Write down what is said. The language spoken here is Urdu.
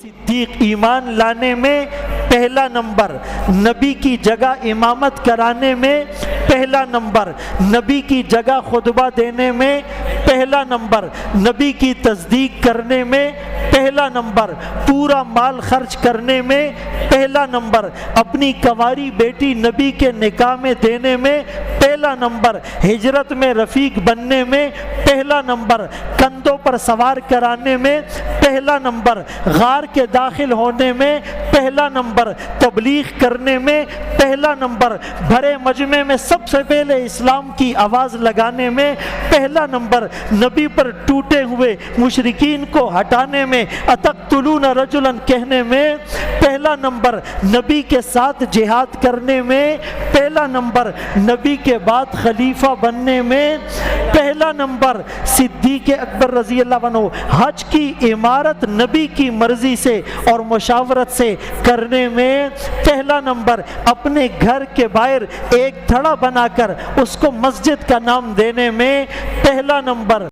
صدیق ایمان لانے میں پہلا نمبر، نبی کی جگہ امامت کرانے میں پہلا نمبر، نبی کی جگہ خطبہ دینے میں پہلا نمبر، نبی کی تصدیق کرنے میں پہلا نمبر، پورا مال خرچ کرنے میں پہلا نمبر، اپنی کنواری بیٹی نبی کے نکاح میں دینے میں پہلا نمبر، ہجرت میں رفیق بننے میں پہلا نمبر، کندھوں پر سوار کرانے میں پہلا نمبر، غار کے داخل ہونے میں پہلا نمبر، تبلیغ کرنے میں پہلا نمبر، بھرے مجمع میں سب سے پہلے اسلام کی آواز لگانے میں پہلا نمبر، نبی پر ٹوٹے ہوئے مشرکین کو ہٹانے میں اتقتلون رجلا کہنے میں پہلا نمبر، نبی کے ساتھ جہاد کرنے میں پہلا نمبر، نبی کے بعد خلیفہ بننے میں پہلا نمبر، صدیق اکبر رضی اللہ عنہ حج کی عمارت نبی کی مرضی سے اور مشاورت سے کرنے میں پہلا نمبر، اپنے گھر کے باہر ایک تھڑا بنا کر اس کو مسجد کا نام دینے میں پہلا نمبر۔